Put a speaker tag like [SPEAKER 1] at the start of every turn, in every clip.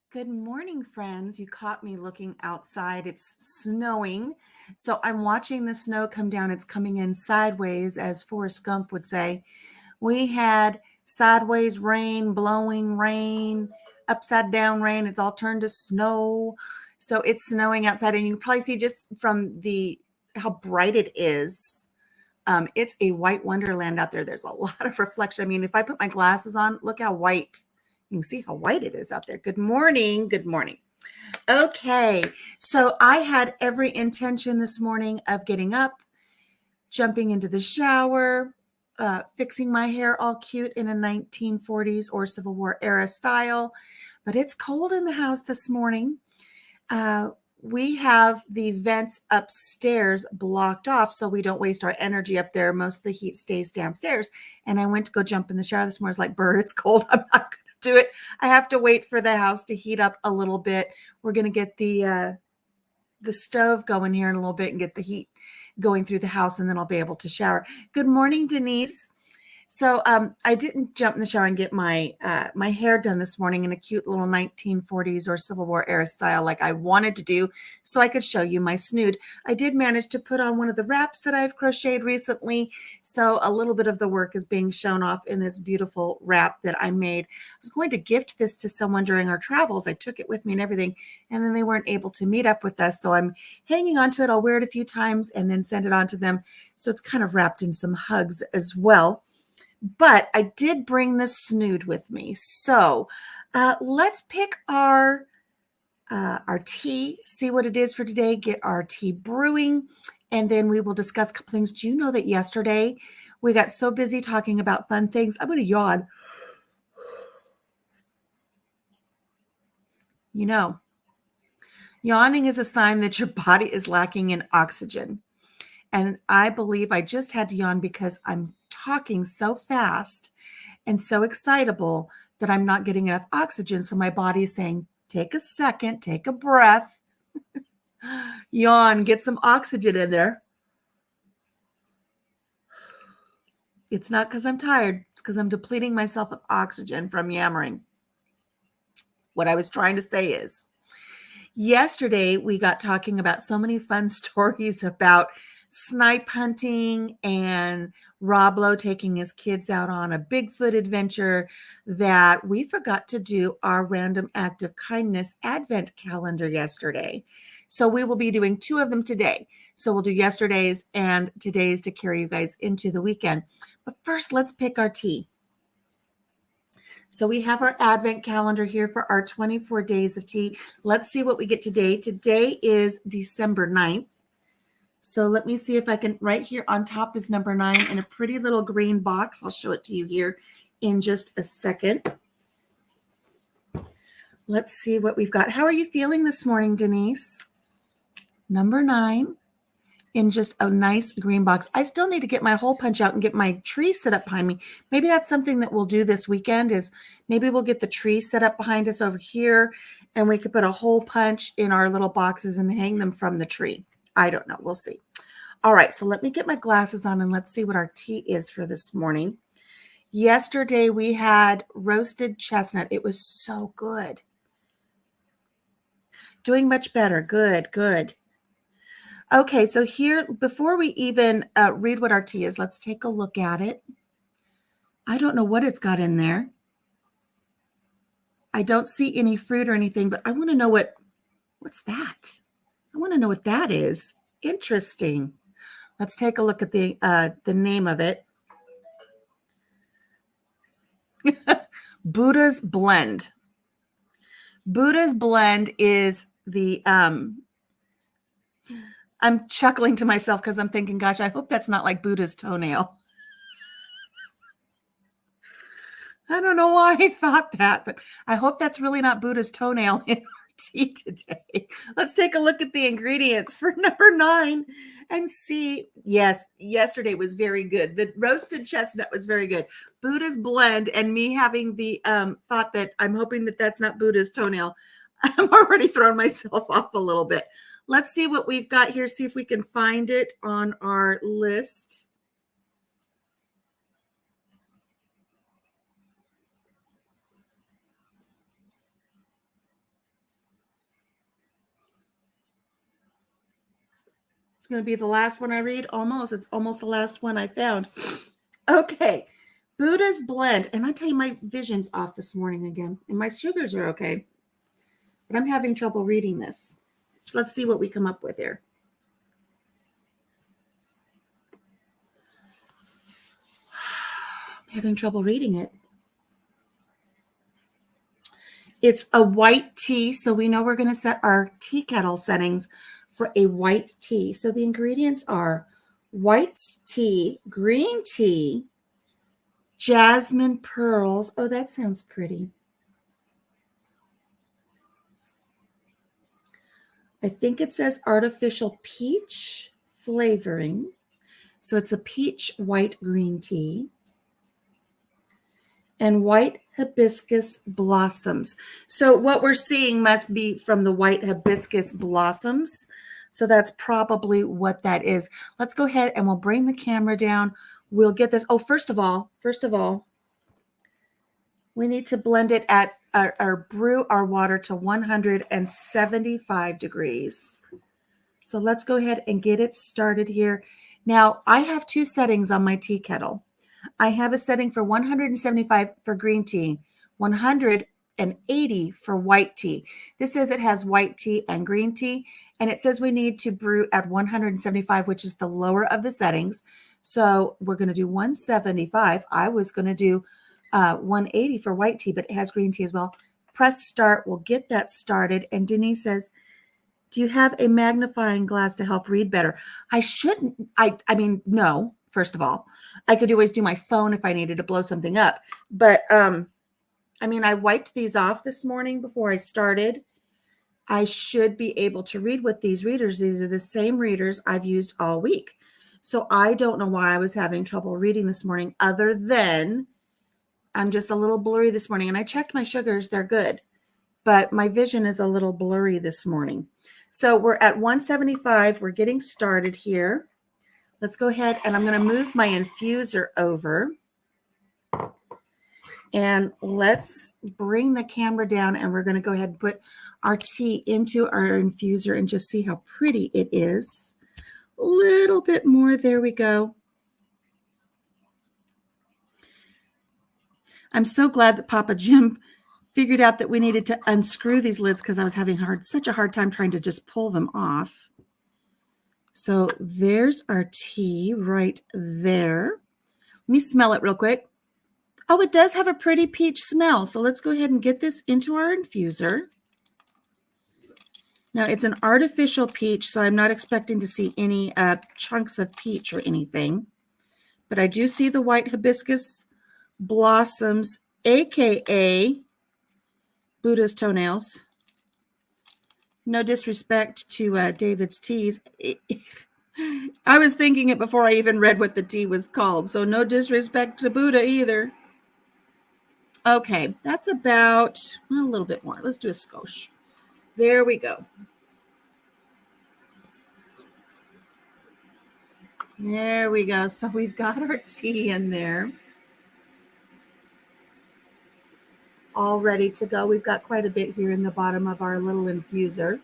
[SPEAKER 1] Good morning, friends. You caught me looking outside. It's snowing. So I'm watching the snow come down. It's coming in sideways, as Forrest Gump would say. We had sideways rain, blowing rain, upside down rain. It's all turned to snow. So it's snowing outside. And you can probably see just from the how bright it is. It's a white wonderland out there. There's a lot of reflection. I mean, if I put my glasses on, look how white. You can see how white it is out there. Good morning. Good morning. Okay, so I had every intention this morning of getting up, jumping into the shower, fixing my hair all cute in a 1940s or Civil War era style, but it's cold in the house this morning. We have the vents upstairs blocked off so we don't waste our energy up there. Most of the heat stays downstairs. And I went to go jump in the shower this morning. I was like, Bird, it's cold. I'm not going to do it. I have to wait for the house to heat up a little bit. We're going to get the stove going here in a little bit and get the heat going through the house, and then I'll be able to shower. Good morning, Denise. So I didn't jump in the shower and get my my hair done this morning in a cute little 1940s or Civil War era style like I wanted to do so I could show you my snood. I did manage to put on one of the wraps that I've crocheted recently, so a little bit of the work is being shown off in this beautiful wrap that I made. I was going to gift this to someone during our travels. I took it with me and everything, and then they weren't able to meet up with us, so I'm hanging on to it. I'll wear it a few times and then send it on to them, so it's kind of wrapped in some hugs as well. But I did bring the snood with me. So let's pick our tea, see what it is for today, get our tea brewing, and then we will discuss a couple things. Do you know that yesterday we got so busy talking about fun things? I'm going to yawn. You know, yawning is a sign that your body is lacking in oxygen. And I believe I just had to yawn because I'm talking so fast and so excitable that I'm not getting enough oxygen. So my body is saying, take a second, take a breath, yawn, get some oxygen in there. It's not because I'm tired. It's because I'm depleting myself of oxygen from yammering. What I was trying to say is, yesterday we got talking about so many fun stories about snipe hunting and Rob Lowe taking his kids out on a Bigfoot adventure that we forgot to do our random act of kindness advent calendar yesterday. So we will be doing two of them today. So we'll do yesterday's and today's to carry you guys into the weekend. But first, let's pick our tea. So we have our advent calendar here for our 24 days of tea. Let's see what we get today. Today is December 9th. So let me see if I can, right here on top is number 9 in a pretty little green box. I'll show it to you here in just a second. Let's see what we've got. How are you feeling this morning, Denise? Number 9 in just a nice green box. I still need to get my hole punch out and get my tree set up behind me. Maybe that's something that we'll do this weekend is maybe we'll get the tree set up behind us over here and we could put a hole punch in our little boxes and hang them from the tree. I don't know. We'll see. All right, so let me get my glasses on and let's see what our tea is for this morning. Yesterday we had roasted chestnut. It was so good. Doing much better. Good, good. Okay, so here, before we even read what our tea is, let's take a look at it. I don't know what it's got in there. I don't see any fruit or anything, but I want to know what's that? I want to know what that is. Interesting. Let's take a look at the name of it. Buddha's Blend. Buddha's Blend is the I'm chuckling to myself because I'm thinking, gosh, I hope that's not like Buddha's toenail. I don't know why I thought that, but I hope that's really not Buddha's toenail in our tea today. Let's take a look at the ingredients for number 9 and see. Yes, yesterday was very good. The roasted chestnut was very good. Buddha's Blend, and me having the thought that I'm hoping that that's not Buddha's toenail. I'm already throwing myself off a little bit. Let's see what we've got here, see if we can find it on our list. It's going to be the last one I read. Almost. It's almost the last one I found. Okay. Buddha's Blend. And I tell you, my vision's off this morning again. And my sugars are okay. But I'm having trouble reading this. Let's see what we come up with here. I'm having trouble reading it. It's a white tea, so we know we're going to set our tea kettle settings for a white tea. So the ingredients are white tea, green tea, jasmine pearls. Oh, that sounds pretty. I think it says artificial peach flavoring. So it's a peach white green tea. And white hibiscus blossoms. So what we're seeing must be from the white hibiscus blossoms. So that's probably what that is. Let's go ahead and we'll bring the camera down. We'll get this. Oh, first of all, we need to blend it at brew our water to 175 degrees. So let's go ahead and get it started here. Now, I have two settings on my tea kettle. I have a setting for 175 for green tea, 180 for white tea. This says it has white tea and green tea, and it says we need to brew at 175, which is the lower of the settings. So we're going to do 175. I was going to do 180 for white tea, but it has green tea as well. Press start. We'll get that started. And Denise says, do you have a magnifying glass to help read better? I shouldn't. I mean, no. First of all, I could always do my phone if I needed to blow something up. But, I mean, I wiped these off this morning before I started. I should be able to read with these readers. These are the same readers I've used all week. So I don't know why I was having trouble reading this morning, other than I'm just a little blurry this morning. And I checked my sugars. They're good. But my vision is a little blurry this morning. So we're at 175. We're getting started here. Let's go ahead and I'm going to move my infuser over. And let's bring the camera down and we're going to go ahead and put our tea into our infuser and just see how pretty it is. A little bit more. There we go. I'm so glad that Papa Jim figured out that we needed to unscrew these lids because I was having such a hard time trying to just pull them off. So there's our tea right there. Let me smell it real quick. Oh, it does have a pretty peach smell. So let's go ahead and get this into our infuser. Now it's an artificial peach, so I'm not expecting to see any chunks of peach or anything. But I do see the white hibiscus blossoms, aka Buddha's toenails. No disrespect to David's teas. I was thinking it before I even read what the tea was called. So no disrespect to Buddha either. Okay, that's about a little bit more. Let's do a skosh. There we go. There we go. So we've got our tea in there. All ready to go. We've got quite a bit here in the bottom of our little infuser.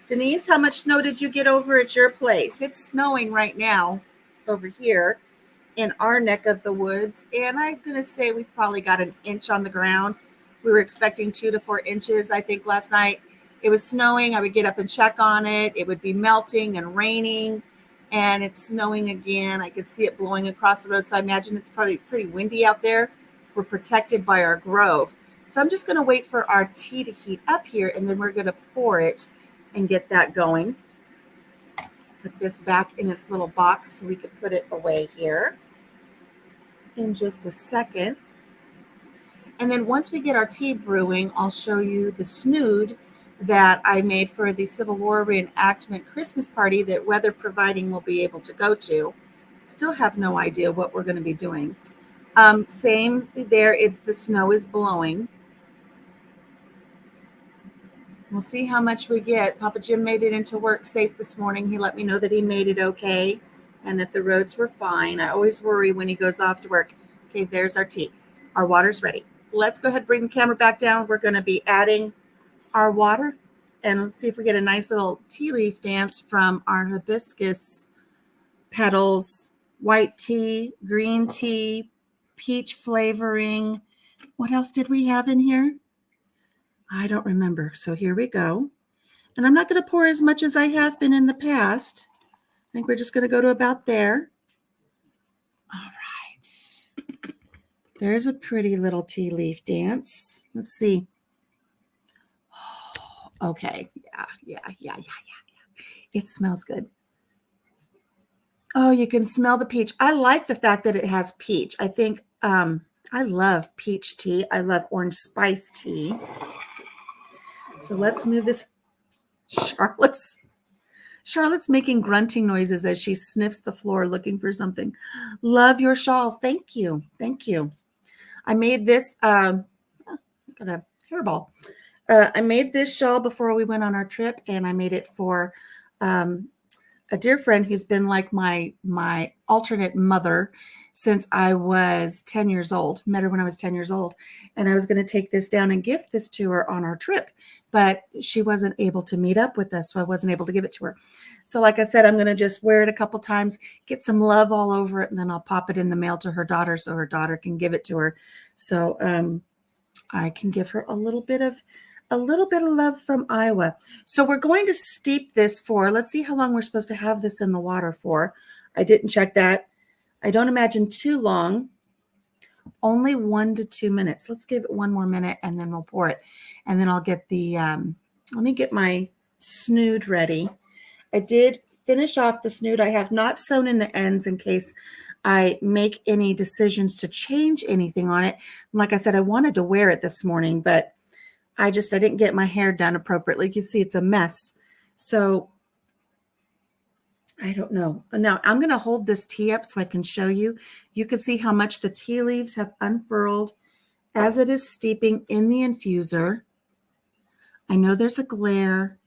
[SPEAKER 1] Denise, how much snow did you get over at your place? It's snowing right now over here in our neck of the woods. And I'm going to say we've probably got an inch on the ground. We were expecting 2 to 4 inches. I think last night it was snowing. I would get up and check on it. It would be melting and raining. And it's snowing again. I could see it blowing across the road. So I imagine it's probably pretty windy out there. We're protected by our grove. So I'm just going to wait for our tea to heat up here, and then we're going to pour it and get that going. Put this back in its little box so we can put it away here in just a second. And then once we get our tea brewing, I'll show you the snood that I made for the Civil War reenactment Christmas party that weather providing we'll be able to go to. Still have no idea what we're going to be doing. Same there, the snow is blowing. We'll see how much we get. Papa Jim made it into work safe this morning. He let me know that he made it okay and that the roads were fine. I always worry when he goes off to work. Okay, there's our tea. Our water's ready. Let's go ahead and bring the camera back down. We're going to be adding our water. And let's see if we get a nice little tea leaf dance from our hibiscus petals, white tea, green tea, peach flavoring. What else did we have in here? I don't remember. So here we go. And I'm not going to pour as much as I have been in the past. I think we're just going to go to about there. All right. There's a pretty little tea leaf dance. Let's see. Oh, okay. Yeah. It smells good. Oh, you can smell the peach. I like the fact that it has peach. I think I love peach tea. I love orange spice tea. So let's move this. Charlotte's making grunting noises as she sniffs the floor looking for something. Love your shawl. Thank you. I made this, got a hairball. I made this shawl before we went on our trip, and I made it for a dear friend who's been like my alternate mother since I was 10 years old. Met her when I was 10 years old. And I was going to take this down and gift this to her on our trip, but she wasn't able to meet up with us, so I wasn't able to give it to her. So like I said, I'm going to just wear it a couple times, get some love all over it, and then I'll pop it in the mail to her daughter so her daughter can give it to her. So I can give her a little bit of love from Iowa. So we're going to steep this for, let's see how long we're supposed to have this in the water for. I didn't check that. I don't imagine too long, only 1 to 2 minutes. Let's give it 1 more minute and then we'll pour it. And then I'll get the, let me get my snood ready. I did finish off the snood. I have not sewn in the ends in case I make any decisions to change anything on it. Like I said, I wanted to wear it this morning, but I didn't get my hair done appropriately. You can see it's a mess. So I don't know. Now I'm going to hold this tea up so I can show you. You can see how much the tea leaves have unfurled as it is steeping in the infuser. I know there's a glare,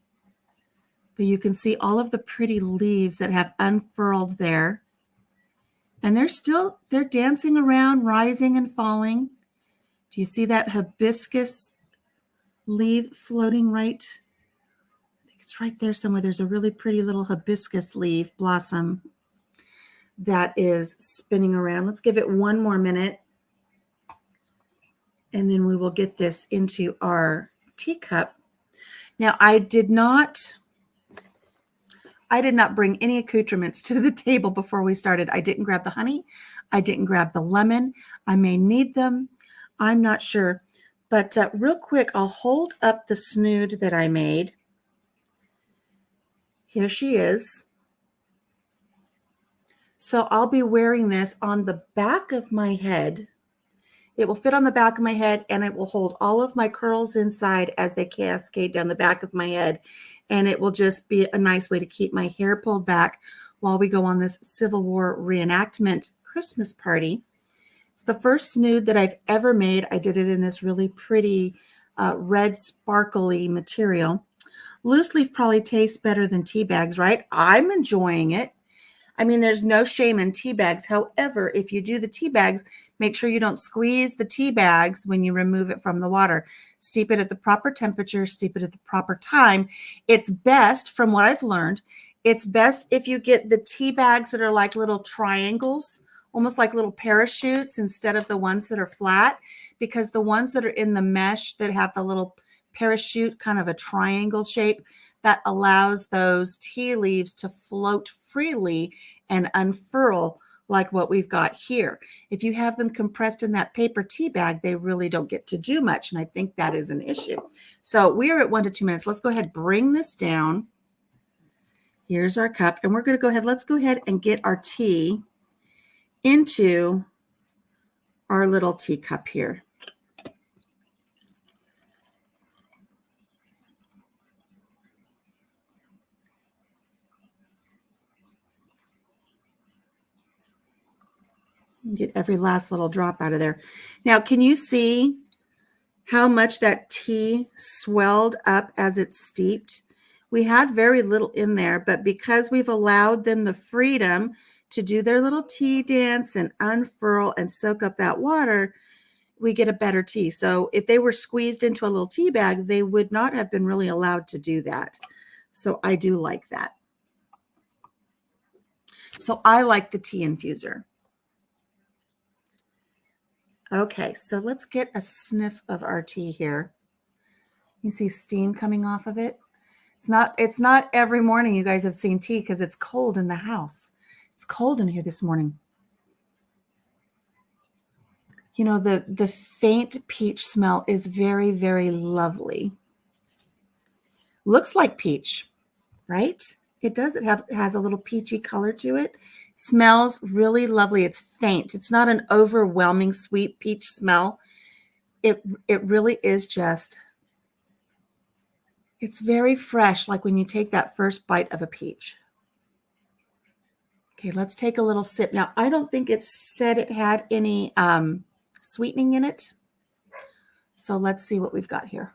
[SPEAKER 1] but you can see all of the pretty leaves that have unfurled there. And they're dancing around, rising and falling. Do you see that hibiscus leaf floating right? I think it's right there somewhere. There's a really pretty little hibiscus leaf blossom that is spinning around. Let's give it 1 more minute. And then we will get this into our teacup. Now, I did not bring any accoutrements to the table before we started. I didn't grab the honey. I didn't grab the lemon. I may need them. I'm not sure. But real quick, I'll hold up the snood that I made. Here she is. So I'll be wearing this on the back of my head. It will fit on the back of my head, and it will hold all of my curls inside as they cascade down the back of my head. And it will just be a nice way to keep my hair pulled back while we go on this Civil War reenactment Christmas party. It's the first snood that I've ever made. I did it in this really pretty red sparkly material. Loose leaf probably tastes better than tea bags, right? I'm enjoying it. I mean, there's no shame in tea bags. However, if you do the tea bags, make sure you don't squeeze the tea bags when you remove it from the water. Steep it at the proper temperature, steep it at the proper time. It's best, from what I've learned, it's best if you get the tea bags that are like little triangles, almost like little parachutes instead of the ones that are flat, because the ones that are in the mesh that have the little parachute, kind of a triangle shape, that allows those tea leaves to float freely and unfurl like what we've got here. If you have them compressed in that paper tea bag, they really don't get to do much. And I think that is an issue. So we are at 1 to 2 minutes. Let's go ahead, bring this down. Here's our cup. And we're going to go ahead. Let's go ahead and get our tea into our little teacup here. Get every last little drop out of there. Now, can you see how much that tea swelled up as it steeped? We had very little in there, but because we've allowed them the freedom to do their little tea dance and unfurl and soak up that water, we get a better tea. So if they were squeezed into a little tea bag, they would not have been really allowed to do that. So I do like that. So I like the tea infuser. Okay, so let's get a sniff of our tea here. You see steam coming off of it. It's not every morning you guys have seen tea because it's cold in the house. It's cold in here this morning. You know, the faint peach smell is very, very lovely. Looks like peach, right? It does. It has a little peachy color to it. Smells really lovely. It's faint. It's not an overwhelming sweet peach smell. It really is just, it's very fresh, like when you take that first bite of a peach. Okay, let's take a little sip. Now, I don't think it said it had any sweetening in it. So let's see what we've got here.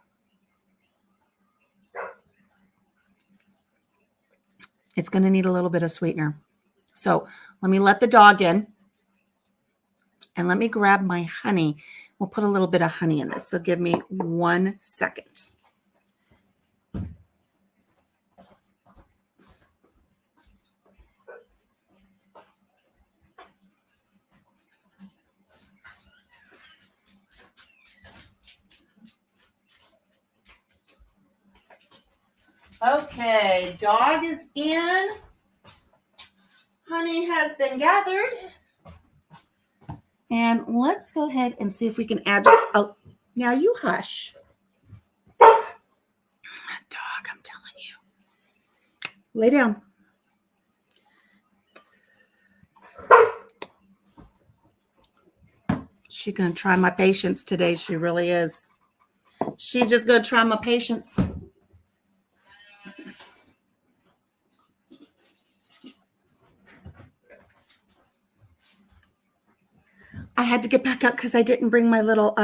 [SPEAKER 1] It's going to need a little bit of sweetener. So let me let the dog in and let me grab my honey. We'll put a little bit of honey in this. So give me 1 second. Okay, dog is in. Honey has been gathered. And let's go ahead and see if we can add just now you hush. Dog, I'm telling you. Lay down. She's going to try my patience today. She really is. She's just going to try my patience. I had to get back up because I didn't bring my little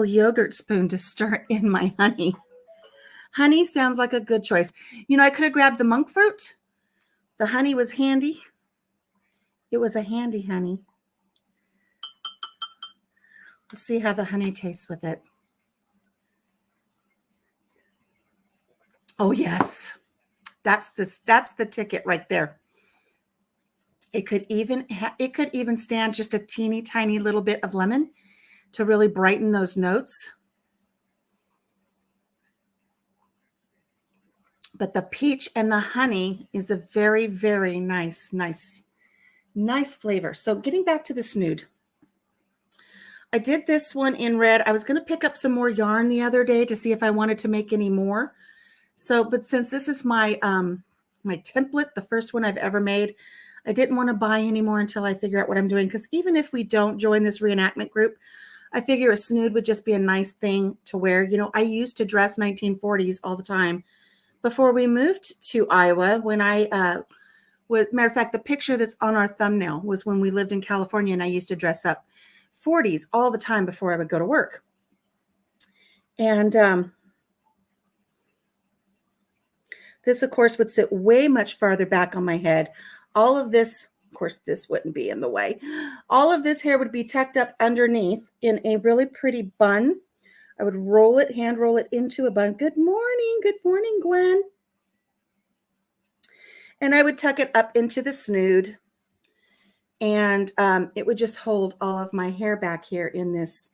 [SPEAKER 1] yogurt spoon to stir in my honey. Honey sounds like a good choice. You know, I could have grabbed the monk fruit. The honey was handy. It was a handy honey. Let's see how the honey tastes with it. Oh, yes. That's the ticket right there. It could even stand just a teeny tiny little bit of lemon to really brighten those notes. But the peach and the honey is a very, very nice flavor. So getting back to the snood. I did this one in red. I was going to pick up some more yarn the other day to see if I wanted to make any more. So, but since this is my my template, the first one I've ever made, I didn't want to buy any more until I figure out what I'm doing. Because even if we don't join this reenactment group, I figure a snood would just be a nice thing to wear. You know, I used to dress 1940s all the time before we moved to Iowa. When matter of fact, the picture that's on our thumbnail was when we lived in California, and I used to dress up 40s all the time before I would go to work. And this, of course, would sit way much farther back on my head. All of this, of course, this wouldn't be in the way. All of this hair would be tucked up underneath in a really pretty bun. I would hand roll it into a bun. Good morning, Gwen. And I would tuck it up into the snood. And it would just hold all of my hair back here in this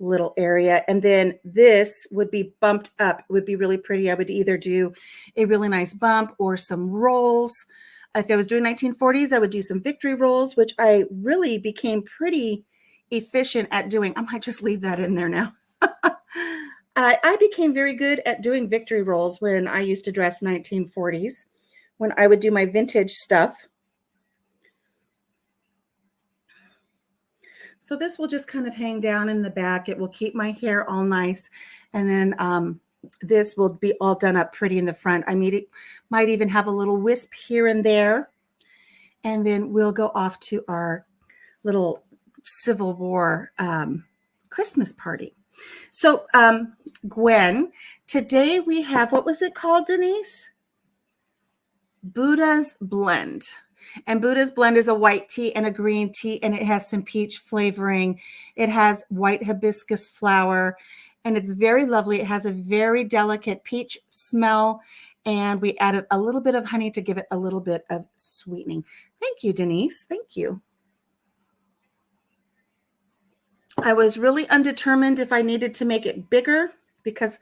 [SPEAKER 1] little area. And then this would be bumped up. It would be really pretty. I would either do a really nice bump or some rolls. If I was doing 1940s, I would do some victory rolls, which I really became pretty efficient at doing. I might just leave that in there now. I became very good at doing victory rolls when I used to dress 1940s, when I would do my vintage stuff. So this will just kind of hang down in the back. It will keep my hair all nice. And then this will be all done up pretty in the front. I mean, it might even have a little wisp here and there. And then we'll go off to our little Civil War Christmas party. So Gwen, today we have, what was it called, Denise? Buddha's Blend. And Buddha's Blend is a white tea and a green tea, and it has some peach flavoring. It has white hibiscus flower, and it's very lovely. It has a very delicate peach smell, and we added a little bit of honey to give it a little bit of sweetening. Thank you, Denise. Thank you. I was really undetermined if I needed to make it bigger because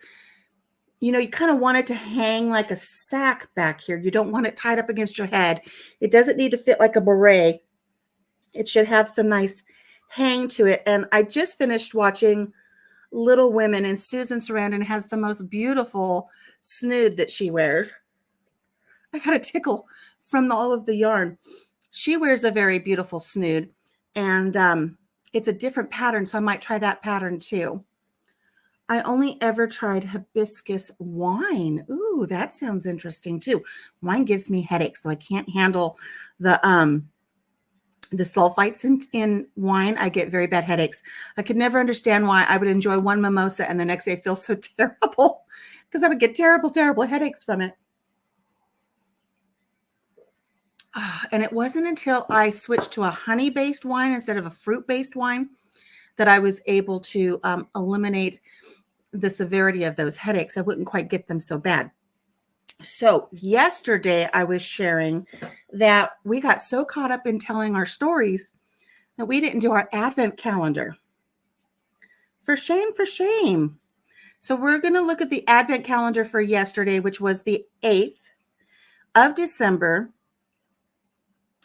[SPEAKER 1] you kind of want it to hang like a sack back here. You don't want it tied up against your head. It doesn't need to fit like a beret. It should have some nice hang to it. And I just finished watching Little Women, and Susan Sarandon has the most beautiful snood that she wears. I got a tickle from all of the yarn. She wears a very beautiful snood, and it's a different pattern, so I might try that pattern too. I only ever tried hibiscus wine. Ooh, that sounds interesting too. Wine gives me headaches, so I can't handle the sulfites in wine. I get very bad headaches. I could never understand why I would enjoy one mimosa and the next day feel so terrible because I would get terrible, terrible headaches from it. And it wasn't until I switched to a honey-based wine instead of a fruit-based wine that I was able to eliminate the severity of those headaches. I wouldn't quite get them so bad. So yesterday I was sharing that we got so caught up in telling our stories that we didn't do our Advent calendar. For shame, for shame. So we're going to look at the Advent calendar for yesterday, which was the 8th of December.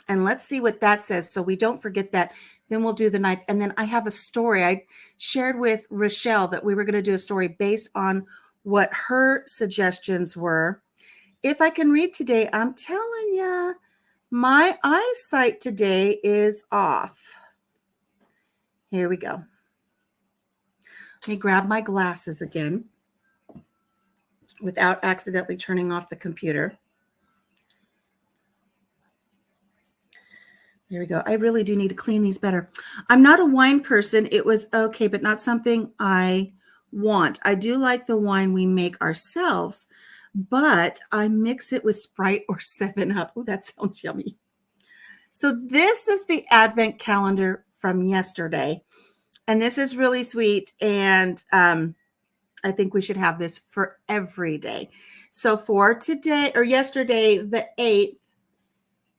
[SPEAKER 1] And let's see what that says so we don't forget that. Then we'll do the 9th. And then I have a story. I shared with Rochelle that we were going to do a story based on what her suggestions were. If I can read today, I'm telling you, my eyesight today is off. Here we go. Let me grab my glasses again without accidentally turning off the computer. There we go. I really do need to clean these better. I'm not a wine person. It was okay, but not something I want. I do like the wine we make ourselves, but I mix it with Sprite or 7-Up. Oh, that sounds yummy. So this is the Advent calendar from yesterday, and this is really sweet, and I think we should have this for every day. So for today or yesterday, the 8th,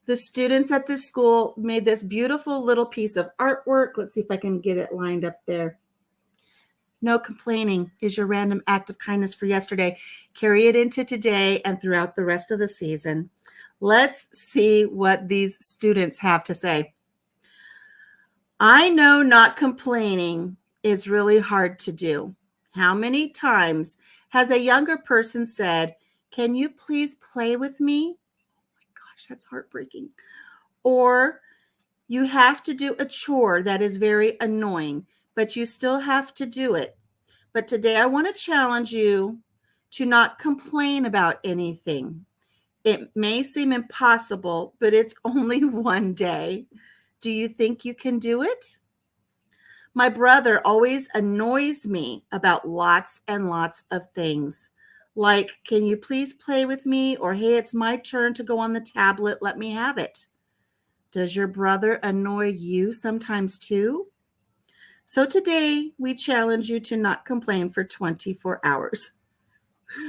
[SPEAKER 1] the students at this school made this beautiful little piece of artwork. Let's see if I can get it lined up there. No complaining is your random act of kindness for yesterday. Carry it into today and throughout the rest of the season. Let's see what these students have to say. I know not complaining is really hard to do. How many times has a younger person said, "Can you please play with me?" That's heartbreaking. Or you have to do a chore that is very annoying, but you still have to do it. But today I want to challenge you to not complain about anything. It may seem impossible, but it's only one day. Do you think you can do it? My brother always annoys me about lots and lots of things. Like, "Can you please play with me?" Or, "Hey, it's my turn to go on the tablet. Let me have it." Does your brother annoy you sometimes too? So today we challenge you to not complain for 24 hours.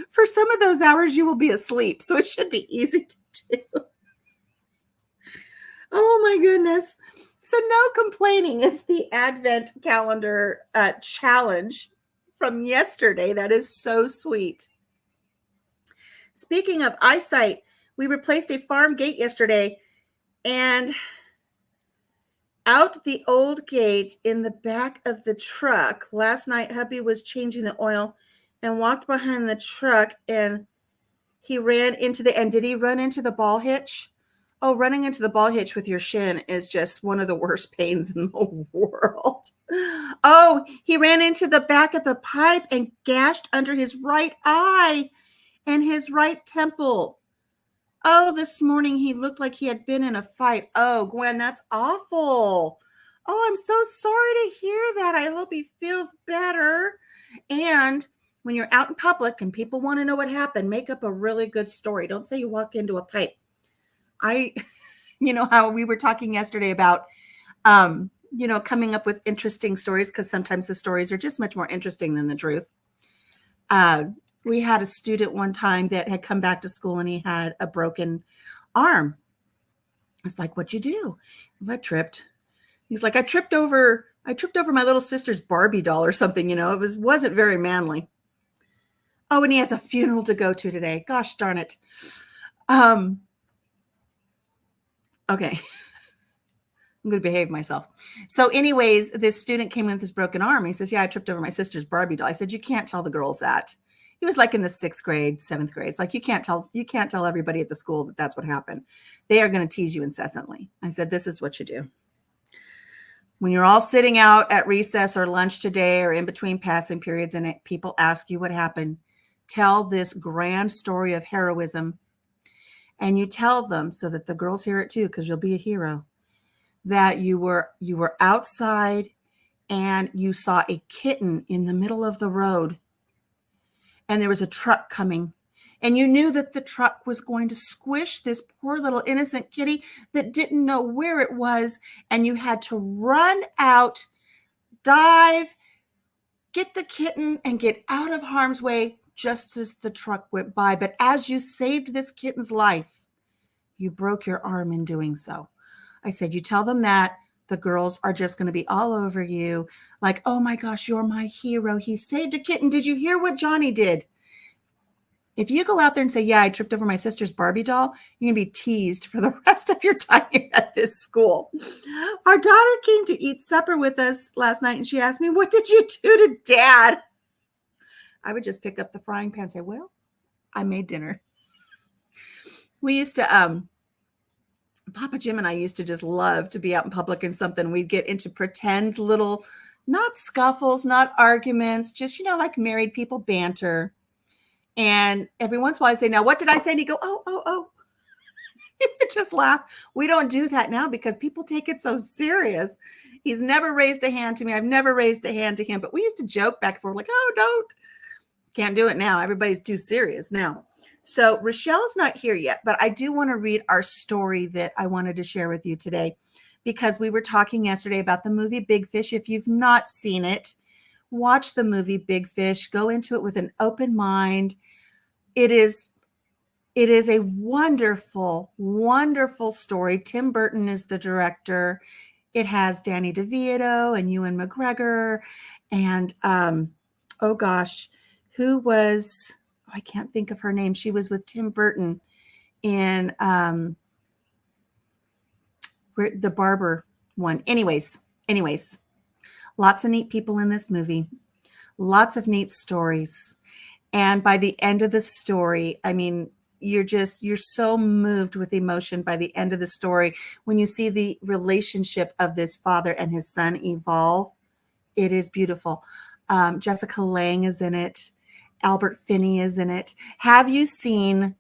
[SPEAKER 1] For some of those hours, you will be asleep, so it should be easy to do. Oh my goodness. So no complaining is the Advent calendar challenge from yesterday. That is so sweet. Speaking of eyesight, we replaced a farm gate yesterday, and out the old gate in the back of the truck, last night hubby was changing the oil and walked behind the truck, and he ran into did he run into the ball hitch? Oh, running into the ball hitch with your shin is just one of the worst pains in the world. Oh, he ran into the back of the pipe and gashed under his right eye and his right temple. Oh, this morning he looked like he had been in a fight. Oh, Gwen, that's awful. Oh, I'm so sorry to hear that. I hope he feels better. And when you're out in public and people want to know what happened, make up a really good story. Don't say you walk into a pipe. You know how we were talking yesterday about, coming up with interesting stories, because sometimes the stories are just much more interesting than the truth. Uh, we had a student one time that had come back to school and he had a broken arm. It's like, what'd you do? I tripped. He's like, I tripped over my little sister's Barbie doll or something, wasn't very manly. Oh, and he has a funeral to go to today. Gosh darn it. Okay. I'm going to behave myself. So anyways, this student came in with his broken arm. He says, yeah, I tripped over my sister's Barbie doll. I said, you can't tell the girls that. He was like in the 6th grade, 7th grade. It's like, you can't tell everybody at the school that that's what happened. They are going to tease you incessantly. I said, this is what you do. When you're all sitting out at recess or lunch today or in between passing periods and people ask you what happened, tell this grand story of heroism. And you tell them so that the girls hear it too, because you'll be a hero, that you were outside and you saw a kitten in the middle of the road and there was a truck coming. And you knew that the truck was going to squish this poor little innocent kitty that didn't know where it was. And you had to run out, dive, get the kitten, and get out of harm's way just as the truck went by. But as you saved this kitten's life, you broke your arm in doing so. I said, you tell them that. The girls are just going to be all over you. Like, oh my gosh, you're my hero. He saved a kitten. Did you hear what Johnny did? If you go out there and say, yeah, I tripped over my sister's Barbie doll, you're going to be teased for the rest of your time here at this school. Our daughter came to eat supper with us last night, and she asked me, what did you do to Dad? I would just pick up the frying pan and say, well, I made dinner. We used to, Papa Jim and I used to just love to be out in public and something. We'd get into pretend little, not scuffles, not arguments, just, like married people banter. And every once in a while I say, now, what did I say? And he'd go, oh. You would just laugh. We don't do that now because people take it so serious. He's never raised a hand to me. I've never raised a hand to him. But we used to joke back and forth like, oh, don't. Can't do it now. Everybody's too serious now. So Rochelle's not here yet, but I do want to read our story that I wanted to share with you today, because we were talking yesterday about the movie Big Fish. If you've not seen it, watch the movie Big Fish. Go into it with an open mind. It is a wonderful, wonderful story. Tim Burton is the director. It has Danny DeVito and Ewan McGregor. And, oh gosh, who was... I can't think of her name. She was with Tim Burton in the barber one. Anyways, lots of neat people in this movie, lots of neat stories. And by the end of the story, I mean, you're so moved with emotion by the end of the story when you see the relationship of this father and his son evolve. It is beautiful. Jessica Lange is in it. Albert Finney is in it. Have you seen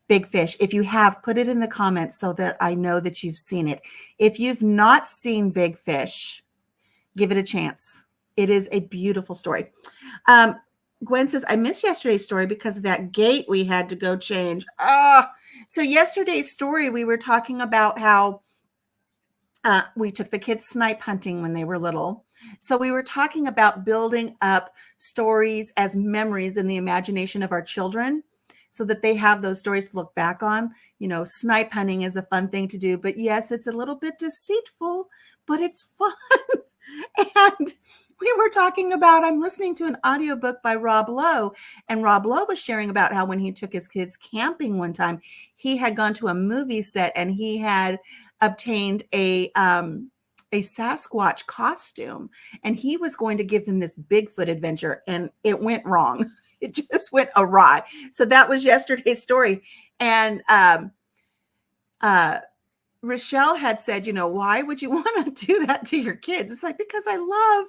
[SPEAKER 1] Big Fish? If you have, put it in the comments so that I know that you've seen it. If you've not seen Big Fish, give it a chance. It is a beautiful story. Gwen says, I missed yesterday's story because of that gate we had to go change. So yesterday's story, we were talking about how we took the kids snipe hunting when they were little. So we were talking about building up stories as memories in the imagination of our children so that they have those stories to look back on. Snipe hunting is a fun thing to do, but yes, it's a little bit deceitful, but it's fun. And we were talking about, I'm listening to an audiobook by Rob Lowe, and Rob Lowe was sharing about how when he took his kids camping one time, he had gone to a movie set and he had obtained a Sasquatch costume, and he was going to give them this Bigfoot adventure, and it went wrong. It just went awry. So that was yesterday's story. And Rochelle had said, why would you want to do that to your kids? It's like, because I love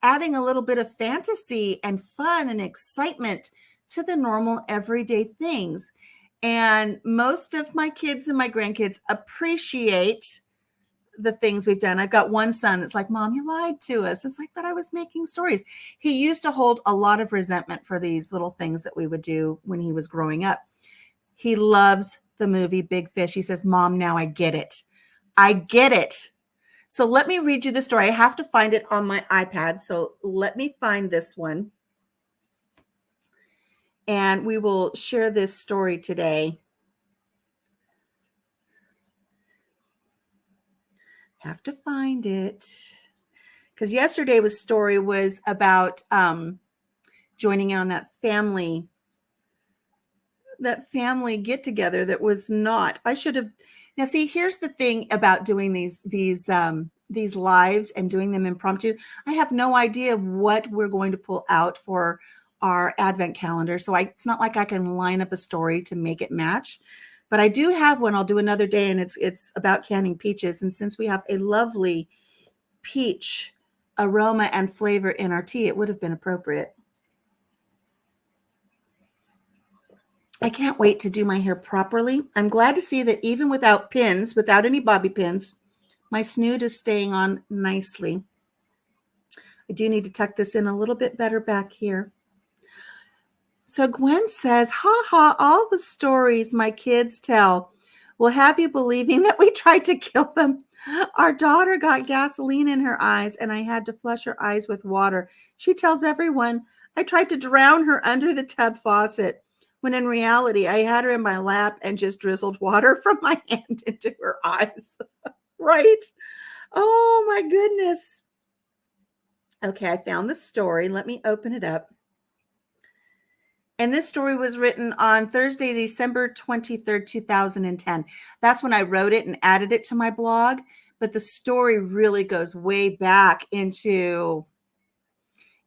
[SPEAKER 1] adding a little bit of fantasy and fun and excitement to the normal everyday things. And most of my kids and my grandkids appreciate the things we've done. I've got one son that's like, Mom, you lied to us. It's like, but I was making stories. He used to hold a lot of resentment for these little things that we would do when he was growing up. He loves the movie Big Fish. He says, Mom, now I get it. I get it. So let me read you the story. I have to find it on my iPad. So let me find this one. And we will share this story today. Have to find it. Because yesterday's story was about joining in on that family get together that was not. I should have. Now, see, here's the thing about doing these lives and doing them impromptu. I have no idea what we're going to pull out for our Advent calendar, so it's not like I can line up a story to make it match. But I do have one. I'll do another day, and it's about canning peaches. And since we have a lovely peach aroma and flavor in our tea, it would have been appropriate. I can't wait to do my hair properly. I'm glad to see that even without pins, without any bobby pins, my snood is staying on nicely. I do need to tuck this in a little bit better back here. So Gwen says, ha ha, all the stories my kids tell will have you believing that we tried to kill them. Our daughter got gasoline in her eyes and I had to flush her eyes with water. She tells everyone I tried to drown her under the tub faucet, when in reality, I had her in my lap and just drizzled water from my hand into her eyes. Right? Oh my goodness. Okay, I found the story. Let me open it up. And this story was written on Thursday, December 23rd, 2010. That's when I wrote it and added it to my blog. But the story really goes way back into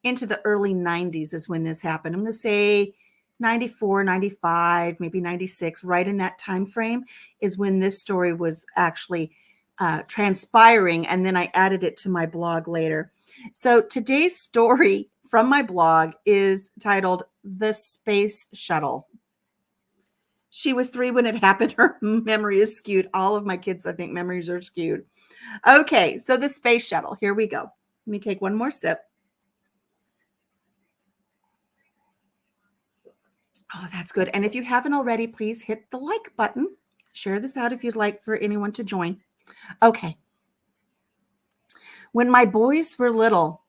[SPEAKER 1] the early 90s is when this happened. I'm going to say 94, 95, maybe 96, right in that time frame is when this story was actually transpiring. And then I added it to my blog later. So today's story from my blog is titled The Space Shuttle. She was 3 when it happened. Her memory is skewed. All of my kids, I think, memories are skewed. Okay, so the space shuttle. Here we go. Let me take one more sip. Oh, that's good. And if you haven't already, please hit the like button. Share this out if you'd like for anyone to join. Okay. When my boys were little,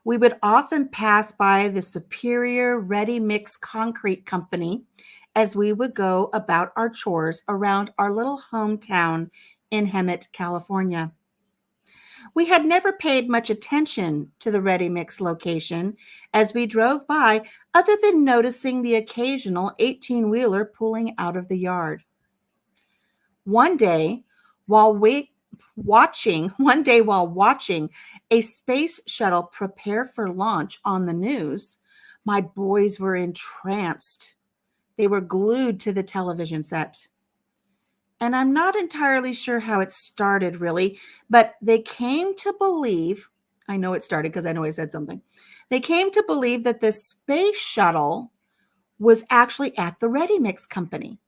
[SPEAKER 1] we would often pass by the Superior Ready Mix Concrete Company as we would go about our chores around our little hometown in Hemet, California. We had never paid much attention to the Ready Mix location as we drove by, other than noticing the occasional 18-wheeler pulling out of the yard. One day, while watching a space shuttle prepare for launch on the news, my boys were entranced. They were glued to the television set. And I'm not entirely sure how it started, really, but they came to believe, I know it started because I know I said something. They came to believe that the space shuttle was actually at the Ready Mix Company.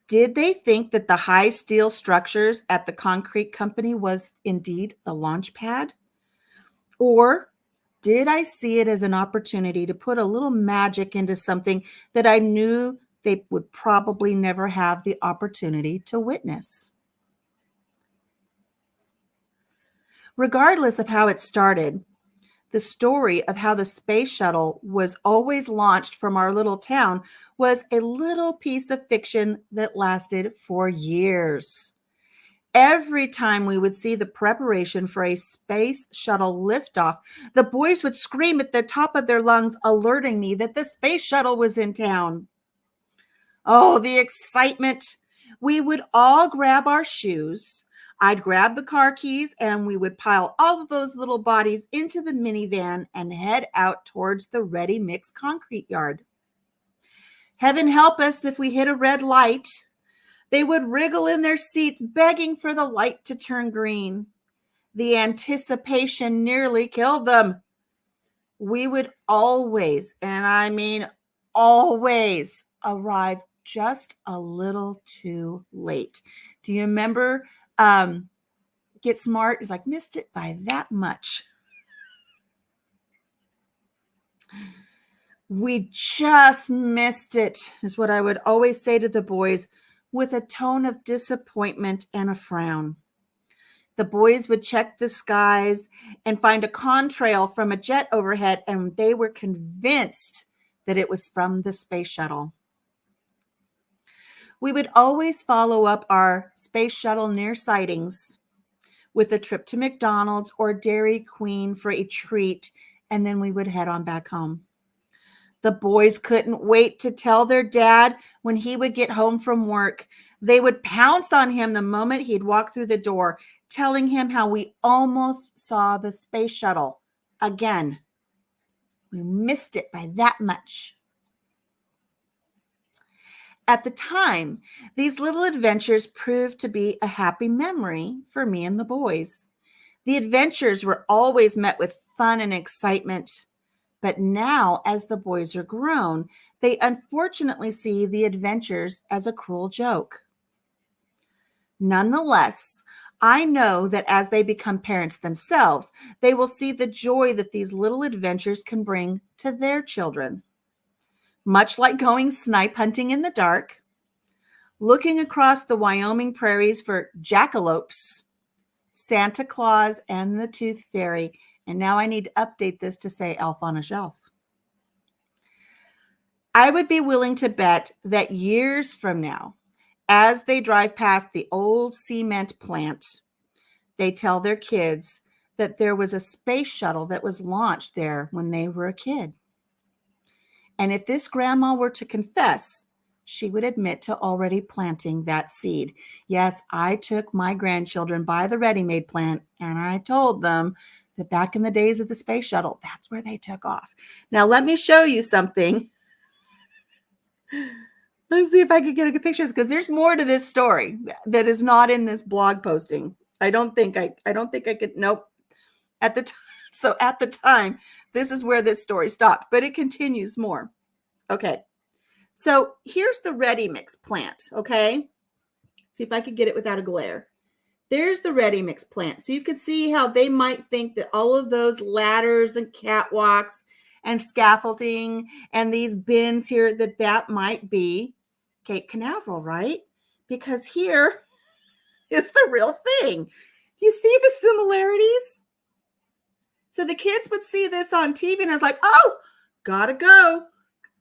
[SPEAKER 1] Did they think that the high steel structures at the concrete company was indeed the launch pad? Or did I see it as an opportunity to put a little magic into something that I knew they would probably never have the opportunity to witness? Regardless of how it started, the story of how the space shuttle was always launched from our little town was a little piece of fiction that lasted for years. Every time we would see the preparation for a space shuttle liftoff, the boys would scream at the top of their lungs, alerting me that the space shuttle was in town. Oh, the excitement. We would all grab our shoes. I'd grab the car keys and we would pile all of those little bodies into the minivan and head out towards the Ready Mix concrete yard. Heaven help us if we hit a red light. They would wriggle in their seats, begging for the light to turn green. The anticipation nearly killed them. We would always, and I mean always, arrive just a little too late. Do you remember Get Smart? It's like, missed it by that much. We just missed it, is what I would always say to the boys with a tone of disappointment and a frown. The boys would check the skies and find a contrail from a jet overhead, and they were convinced that it was from the space shuttle. We would always follow up our space shuttle near sightings with a trip to McDonald's or Dairy Queen for a treat, and then we would head on back home. The boys couldn't wait to tell their dad when he would get home from work. They would pounce on him the moment he'd walk through the door, telling him how we almost saw the space shuttle again. We missed it by that much. At the time, these little adventures proved to be a happy memory for me and the boys. The adventures were always met with fun and excitement. But now, as the boys are grown, they unfortunately see the adventures as a cruel joke. Nonetheless, I know that as they become parents themselves, they will see the joy that these little adventures can bring to their children. Much like going snipe hunting in the dark, looking across the Wyoming prairies for jackalopes, Santa Claus, and the Tooth Fairy. And now I need to update this to say Elf on a Shelf. I would be willing to bet that years from now, as they drive past the old cement plant, they tell their kids that there was a space shuttle that was launched there when they were a kid. And if this grandma were to confess, she would admit to already planting that seed. Yes, I took my grandchildren by the ready-made plant and I told them that back in the days of the space shuttle, that's where they took off. Now, let me show you something. Let's see if I can get a good picture, because there's more to this story that is not in this blog posting. I don't think I could. Nope. At the time, this is where this story stopped, but it continues more. Okay. So here's the Ready Mix plant. Okay. See if I could get it without a glare. There's the Ready Mix plant. So you can see how they might think that all of those ladders and catwalks and scaffolding and these bins here, that might be Cape Canaveral, right? Because here is the real thing. You see the similarities? So the kids would see this on TV and I was like, oh, gotta go.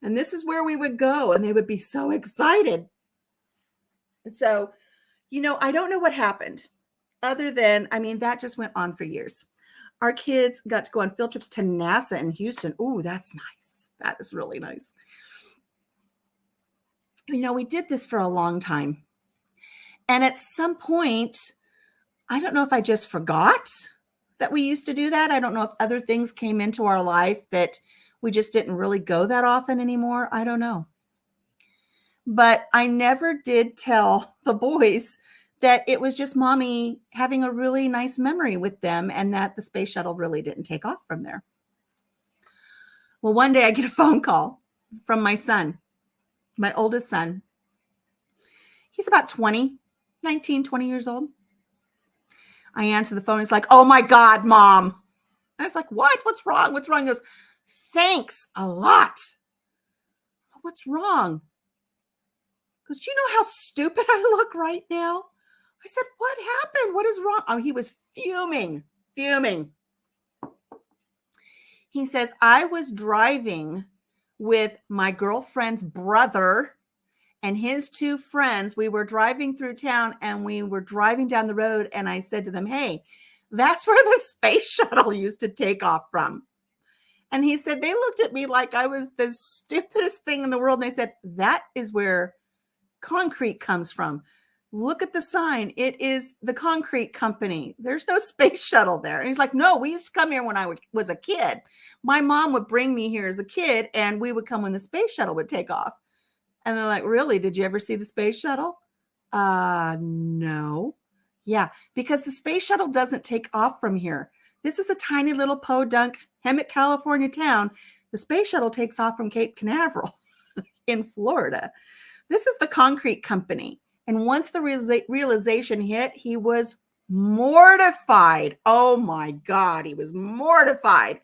[SPEAKER 1] And this is where we would go. And they would be so excited. And so, I don't know what happened other than, that just went on for years. Our kids got to go on field trips to NASA in Houston. Ooh, that's nice. That is really nice. We did this for a long time. And at some point, I don't know if I just forgot that we used to do that. I don't know if other things came into our life that we just didn't really go that often anymore. I don't know. But I never did tell the boys that it was just mommy having a really nice memory with them and that the space shuttle really didn't take off from there. Well, one day I get a phone call from my son, my oldest son. He's about 19, 20 years old. I answer the phone. He's like, oh my God, Mom. I was like, what? What's wrong? What's wrong? He goes, thanks a lot. What's wrong? He goes, do you know how stupid I look right now? I said, what happened? What is wrong? Oh, he was fuming. He says, I was driving with my girlfriend's brother and his two friends. We were driving through town and we were driving down the road. And I said to them, hey, that's where the space shuttle used to take off from. And he said, they looked at me like I was the stupidest thing in the world. And they said, that is where concrete comes from. Look at the sign. It is the concrete company. There's no space shuttle there. And he's like, no, we used to come here when I was a kid. My mom would bring me here as a kid and we would come when the space shuttle would take off. And they're like, really? Did you ever see the space shuttle? No. Yeah, because the space shuttle doesn't take off from here. This is a tiny little podunk Hemet, California town. The space shuttle takes off from Cape Canaveral in Florida. This is the concrete company. And once the realization hit, he was mortified. Oh my God, he was mortified.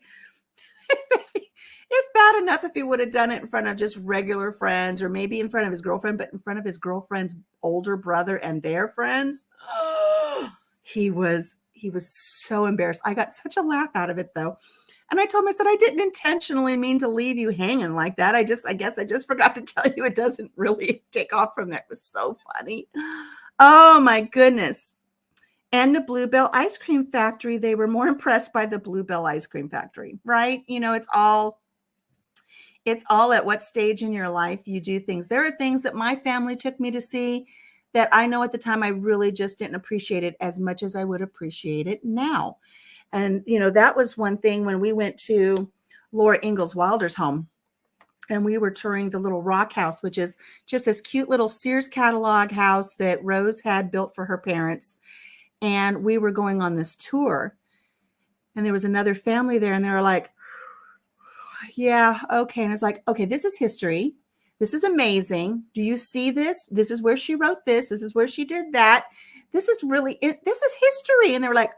[SPEAKER 1] It's bad enough if he would have done it in front of just regular friends or maybe in front of his girlfriend, but in front of his girlfriend's older brother and their friends. He was so embarrassed. I got such a laugh out of it though. And I told him, I said, I didn't intentionally mean to leave you hanging like that. I guess I just forgot to tell you it doesn't really take off from there. It was so funny. Oh my goodness. And the Bluebell Ice Cream Factory, they were more impressed by the Bluebell Ice Cream Factory, right? It's all at what stage in your life you do things. There are things that my family took me to see that I know at the time I really just didn't appreciate it as much as I would appreciate it now. And, that was one thing when we went to Laura Ingalls Wilder's home and we were touring the little rock house, which is just this cute little Sears catalog house that Rose had built for her parents. And we were going on this tour and there was another family there and they were like, yeah, okay. And it's like, okay, this is history. This is amazing. Do you see this? This is where she wrote this. This is where she did that. This is really it. This is history. And they were like,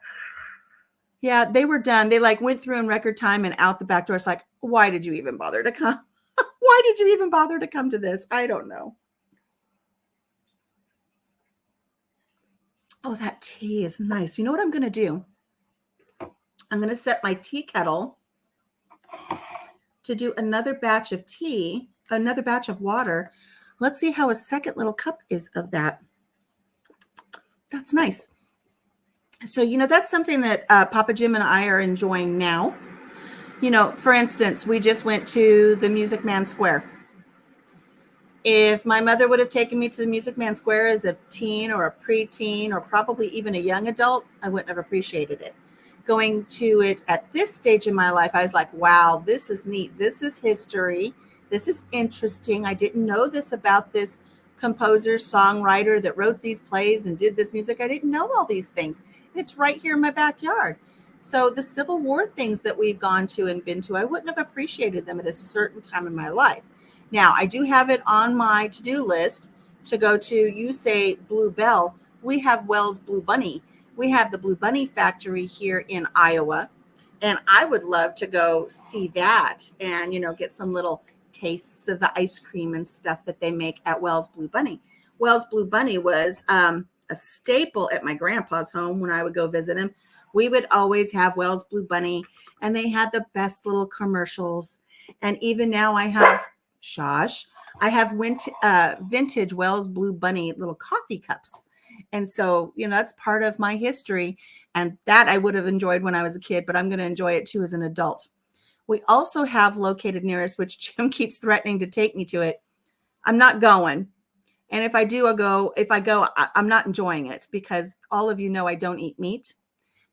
[SPEAKER 1] yeah, they were done. They went through in record time and out the back door. It's like, why did you even bother to come? Why did you even bother to come to this? I don't know. Oh, that tea is nice. You know what I'm going to do? I'm going to set my tea kettle to do another batch of tea, another batch of water. Let's see how a second little cup is of that. That's nice. So, that's something that Papa Jim and I are enjoying now. For instance, we just went to the Music Man Square. If my mother would have taken me to the Music Man Square as a teen or a preteen or probably even a young adult, I wouldn't have appreciated it. Going to it at this stage in my life, I was like, wow, this is neat. This is history. This is interesting. I didn't know this about this composer, songwriter that wrote these plays and did this music. I didn't know all these things. It's right here in my backyard. So the Civil War things that we've gone to and been to, I wouldn't have appreciated them at a certain time in my life. Now, I do have it on my to-do list to go to. You say Bluebell. We have Wells Blue Bunny. We have the Blue Bunny factory here in Iowa. And I would love to go see that and, get some little tastes of the ice cream and stuff that they make at Wells Blue Bunny. Wells Blue Bunny was a staple at my grandpa's home when I would go visit him. We would always have Wells Blue Bunny, and they had the best little commercials. And even now I have, I have vintage Wells Blue Bunny little coffee cups. And so, that's part of my history. And that I would have enjoyed when I was a kid, but I'm going to enjoy it too as an adult. We also have located near us, which Jim keeps threatening to take me to it. I'm not going. And if I do, I'm not enjoying it because all of you know I don't eat meat.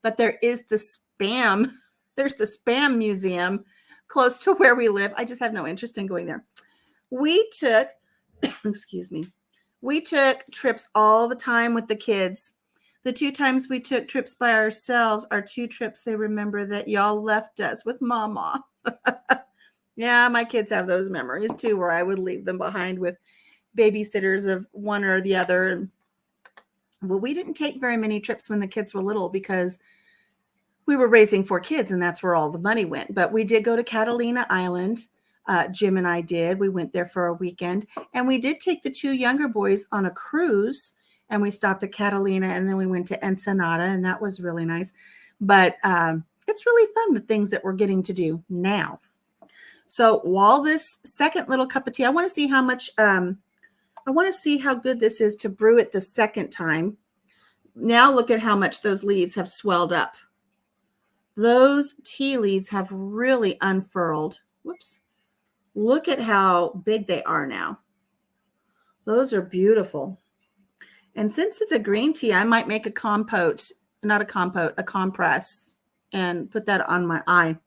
[SPEAKER 1] But there is there's the Spam Museum close to where we live. I just have no interest in going there. We took, we took trips all the time with the kids. The 2 times we took trips by ourselves are 2 trips they remember that y'all left us with Mama. Yeah, my kids have those memories too, where I would leave them behind with babysitters of one or the other. Well, we didn't take very many trips when the kids were little because we were raising 4 kids and that's where all the money went. But we did go to Catalina Island. Jim and I did. We went there for a weekend and we did take the 2 younger boys on a cruise and we stopped at Catalina and then we went to Ensenada and that was really nice. But it's really fun, the things that we're getting to do now. So while this second little cup of tea, I want to see how much, I want to see how good this is to brew it the second time. Now look at how much those leaves have swelled up. Those tea leaves have really unfurled. Whoops. Look at how big they are now. Those are beautiful. And since it's a green tea, I might make a compress and put that on my eye.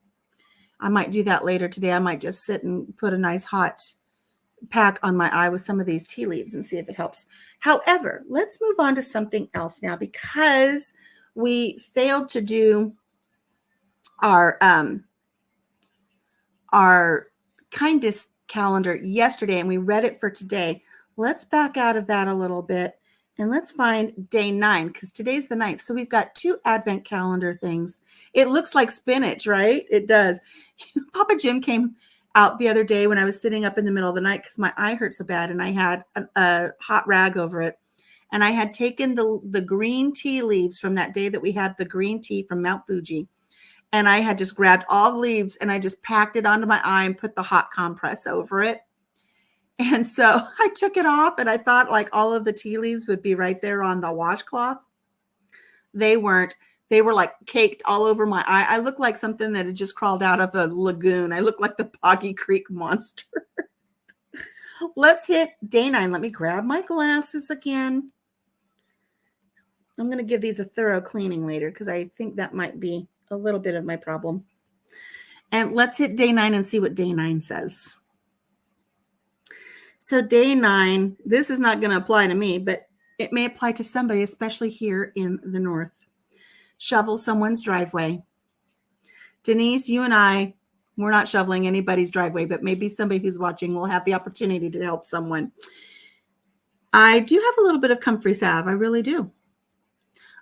[SPEAKER 1] I might do that later today. I might just sit and put a nice hot pack on my eye with some of these tea leaves and see if it helps. However, let's move on to something else now because we failed to do our kindness calendar yesterday and we read it for today. Let's back out of that a little bit and let's find day 9 because today's the 9th. So we've got 2 advent calendar things. It looks like spinach, right? It does. Papa Jim came out the other day when I was sitting up in the middle of the night because my eye hurt so bad, and I had a hot rag over it. And I had taken the green tea leaves from that day that we had the green tea from Mount Fuji. And I had just grabbed all the leaves and I just packed it onto my eye and put the hot compress over it. And so I took it off and I thought like all of the tea leaves would be right there on the washcloth. They weren't. They were like caked all over my eye. I looked like something that had just crawled out of a lagoon. I looked like the Boggy Creek monster. Let's hit day 9. Let me grab my glasses again. I'm going to give these a thorough cleaning later because I think that might be a little bit of my problem. And let's hit day 9 and see what day 9 says. So day 9, this is not going to apply to me, but it may apply to somebody, especially here in the north. Shovel someone's driveway. Denise, you and I, we're not shoveling anybody's driveway, but maybe somebody who's watching will have the opportunity to help someone. I do have a little bit of comfrey salve. I really do.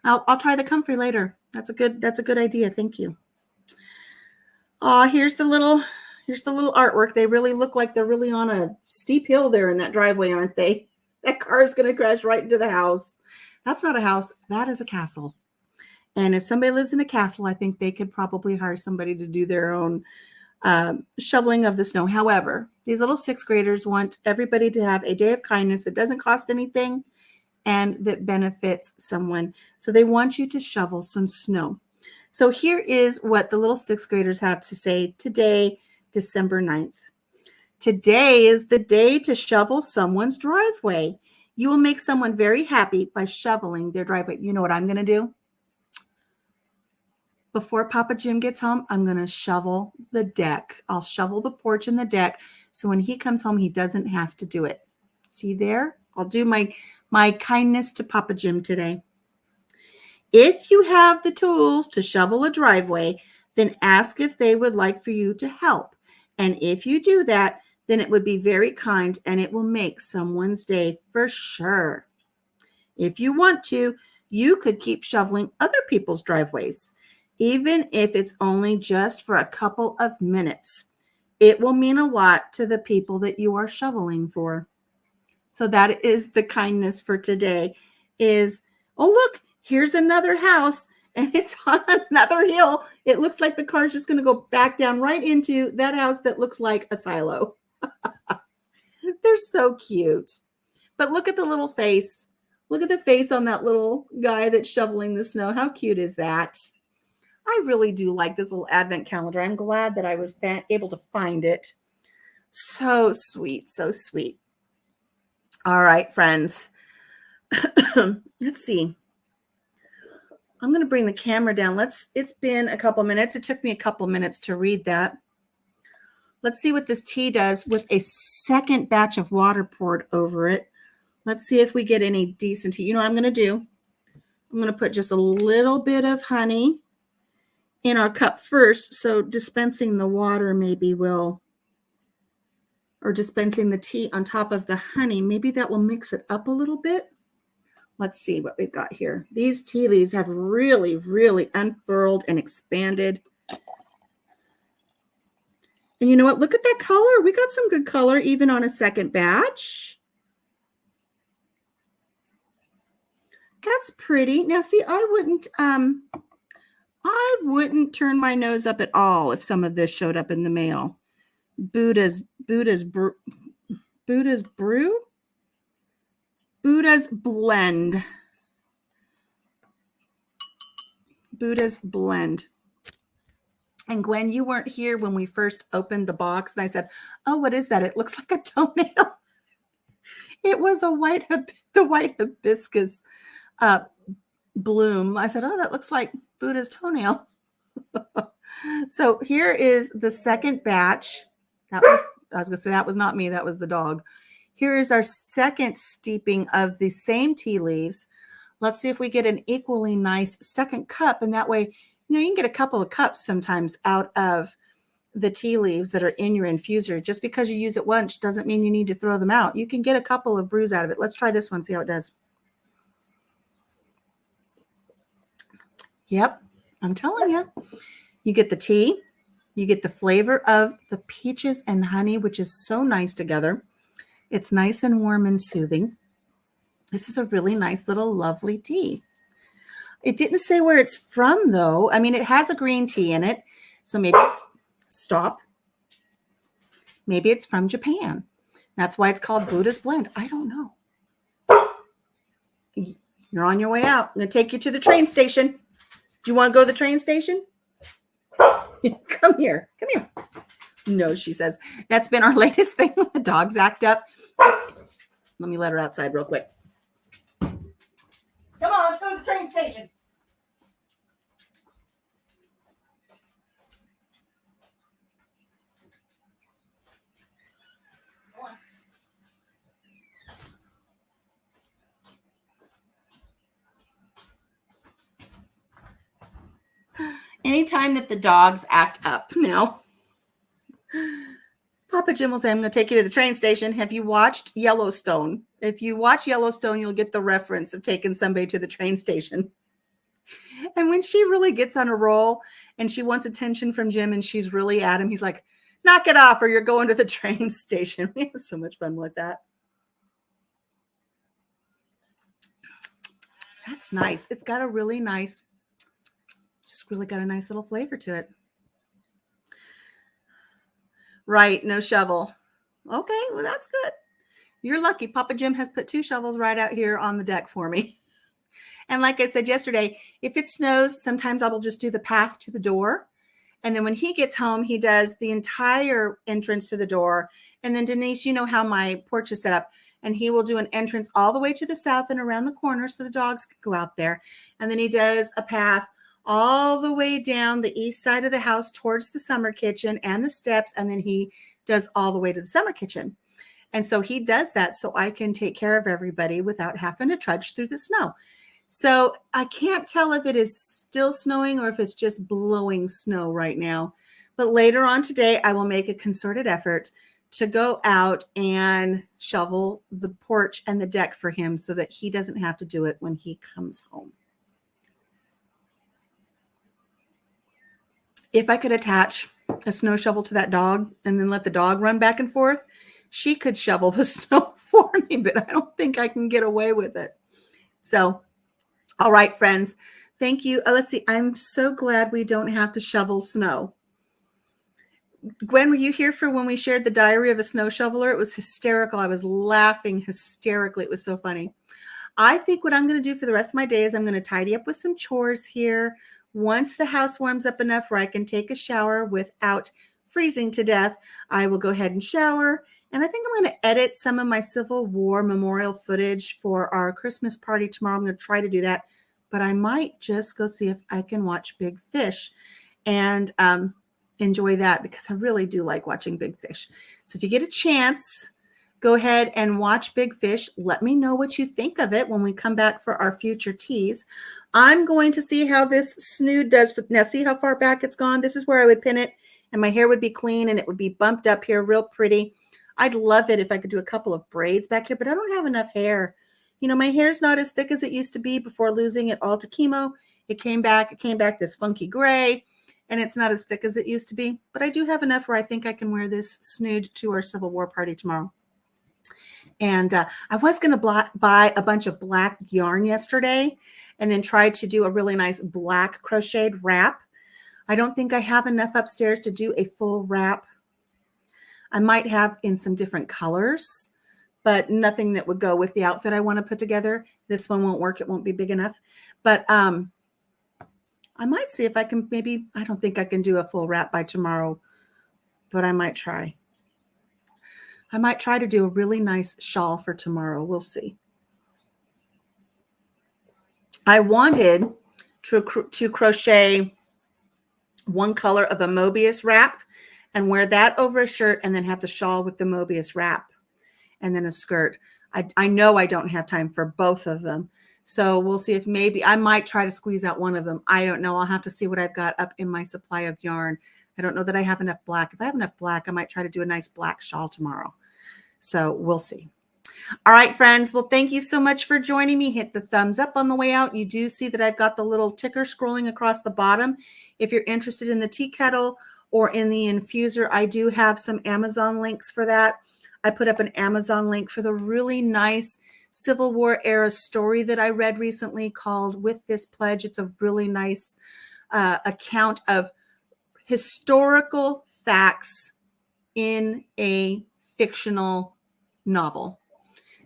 [SPEAKER 1] I'll try the comfrey later. That's a good idea. Thank you. Here's the little artwork. They really look like they're really on a steep hill there in that driveway, aren't they? That car is going to crash right into the house. That's not a house. That is a castle. And if somebody lives in a castle, I think they could probably hire somebody to do their own shoveling of the snow. However, these little 6th graders want everybody to have a day of kindness that doesn't cost anything and that benefits someone. So they want you to shovel some snow. So here is what the little 6th graders have to say today, December 9th. Today is the day to shovel someone's driveway. You will make someone very happy by shoveling their driveway. You know what I'm going to do? Before Papa Jim gets home, I'm going to shovel the deck. I'll shovel the porch and the deck so when he comes home, he doesn't have to do it. See there? I'll do my kindness to Papa Jim today. If you have the tools to shovel a driveway, then ask if they would like for you to help. And if you do that, then it would be very kind and it will make someone's day for sure. If you want to, you could keep shoveling other people's driveways, even if it's only just for a couple of minutes. It will mean a lot to the people that you are shoveling for. So that is the kindness for today is, oh, look, here's another house and it's on another hill. It looks like the car's just going to go back down right into that house that looks like a silo. They're so cute. But look at the little face. Look at the face on that little guy that's shoveling the snow. How cute is that? I really do like this little advent calendar. I'm glad that I was able to find it. So sweet, so sweet. All right, friends. Let's see. I'm going to bring the camera down. It's been a couple minutes. It took me a couple minutes to read that. Let's see what this tea does with a second batch of water poured over it. Let's see if we get any decent tea. You know what I'm going to do? I'm going to put just a little bit of honey in our cup first. So dispensing the water maybe will, or dispensing the tea on top of the honey, maybe that will mix it up a little bit. Let's see what we've got here. These tea leaves have really, really unfurled and expanded. And you know what? Look at that color. We got some good color even on a second batch. That's pretty. Now, see, I wouldn't turn my nose up at all if some of this showed up in the mail. Buddha's Blend. Buddha's Blend. And Gwen, you weren't here when we first opened the box. And I said, oh, what is that? It looks like a toenail. It was the white hibiscus bloom. I said, oh, that looks like Buddha's toenail. So here is the second batch. I was going to say that was not me. That was the dog. Here is our second steeping of the same tea leaves. Let's see if we get an equally nice second cup. And that way, you can get a couple of cups sometimes out of the tea leaves that are in your infuser. Just because you use it once doesn't mean you need to throw them out. You can get a couple of brews out of it. Let's try this one, see how it does. Yep, I'm telling you. You get the tea, You get the flavor of the peaches and honey, which is so nice together. It's nice and warm and soothing. This is a really nice little lovely tea. It didn't say where it's from, though. I mean, it has a green tea in it. So maybe it's, stop. Maybe it's from Japan. That's why it's called Buddha's Blend. I don't know. You're on your way out. I'm going to take you to the train station. Do you want to go to the train station? Come here. Come here. No, she says. That's been our latest thing when the dogs act up. Let me let her outside real quick. Come on, let's go to the train station. Anytime that the dogs act up now, Papa Jim will say, I'm going to take you to the train station. Have you watched Yellowstone? If you watch Yellowstone, you'll get the reference of taking somebody to the train station. And when she really gets on a roll and she wants attention from Jim and she's really at him, he's like, knock it off or you're going to the train station. We have so much fun with that. That's nice. It's got a really nice, just really got a nice little flavor to it. Right, no shovel. Okay, well, that's good. You're lucky. Papa Jim has put 2 shovels right out here on the deck for me. And like I said yesterday, if it snows, sometimes I will just do the path to the door. And then when he gets home, he does the entire entrance to the door. And then Denise, you know how my porch is set up. And he will do an entrance all the way to the south and around the corner so the dogs can go out there. And then he does a path all the way down the east side of the house towards the summer kitchen and the steps. And then he does all the way to the summer kitchen. And so he does that so I can take care of everybody without having to trudge through the snow. So I can't tell if it is still snowing or if it's just blowing snow right now. But later on today, I will make a concerted effort to go out and shovel the porch and the deck for him so that he doesn't have to do it when he comes home. If I could attach a snow shovel to that dog and then let the dog run back and forth, she could shovel the snow for me, but I don't think I can get away with it. So, all right, friends, thank you. Let's see. I'm so glad we don't have to shovel snow. Gwen, were you here for when we shared the diary of a snow shoveler? It was hysterical. I was laughing hysterically. It was so funny. I think what I'm going to do for the rest of my day is I'm going to tidy up with some chores here. Once the house warms up enough where I can take a shower without freezing to death, I will go ahead and shower. And I think I'm going to edit some of my Civil War memorial footage for our Christmas party tomorrow. I'm going to try to do that. But I might just go see if I can watch Big Fish and enjoy that because I really do like watching Big Fish. So if you get a chance, go ahead and watch Big Fish. Let me know what you think of it when we come back for our future teas. I'm going to see how this snood does. Now, see how far back it's gone? This is where I would pin it, and my hair would be clean, and it would be bumped up here real pretty. I'd love it if I could do a couple of braids back here, but I don't have enough hair. You know, my hair's not as thick as it used to be before losing it all to chemo. It came back this funky gray, and it's not as thick as it used to be. But I do have enough where I think I can wear this snood to our Civil War party tomorrow. And I was going to buy a bunch of black yarn yesterday and then try to do a really nice black crocheted wrap. I don't think I have enough upstairs to do a full wrap. I might have in some different colors, but nothing that would go with the outfit I want to put together. This one won't work. It won't be big enough. But I might see if I can maybe, I don't think I can do a full wrap by tomorrow, but I might try. I might try to do a really nice shawl for tomorrow. We'll see. I wanted to crochet one color of a Mobius wrap and wear that over a shirt and then have the shawl with the Mobius wrap and then a skirt. I know I don't have time for both of them. So we'll see if maybe I might try to squeeze out one of them. I don't know. I'll have to see what I've got up in my supply of yarn. I don't know that I have enough black. If I have enough black, I might try to do a nice black shawl tomorrow. So we'll see. All right, friends. Well, thank you so much for joining me. Hit the thumbs up on the way out. You do see that I've got the little ticker scrolling across the bottom. If you're interested in the tea kettle or in the infuser. I do have some Amazon links for that. I put up an Amazon link for the really nice Civil War era story that I read recently called With This Pledge. It's a really nice account of historical facts in a fictional novel.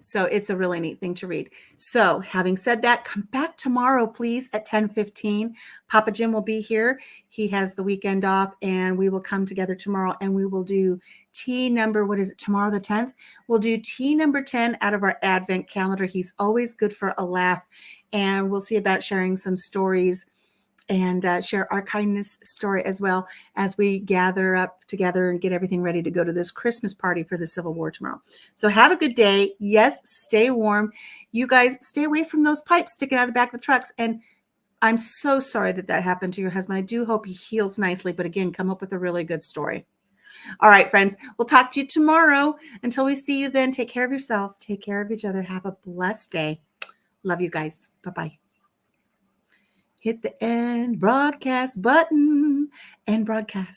[SPEAKER 1] So it's a really neat thing to read. So having said that, come back tomorrow, please, at 10:15. Papa Jim will be here. He has the weekend off, and we will come together tomorrow, and we will do tea number, what is it, tomorrow the 10th? We'll do tea number 10 out of our Advent calendar. He's always good for a laugh, and we'll see about sharing some stories and share our kindness story as well as we gather up together and get everything ready to go to this Christmas party for the Civil War tomorrow. So have a good day. Yes, stay warm. You guys stay away from those pipes sticking out of the back of the trucks. And I'm so sorry that that happened to your husband. I do hope he heals nicely. But again, come up with a really good story. All right, friends, we'll talk to you tomorrow. Until we see you then, take care of yourself. Take care of each other. Have a blessed day. Love you guys. Bye-bye. Hit the end broadcast button and broadcast.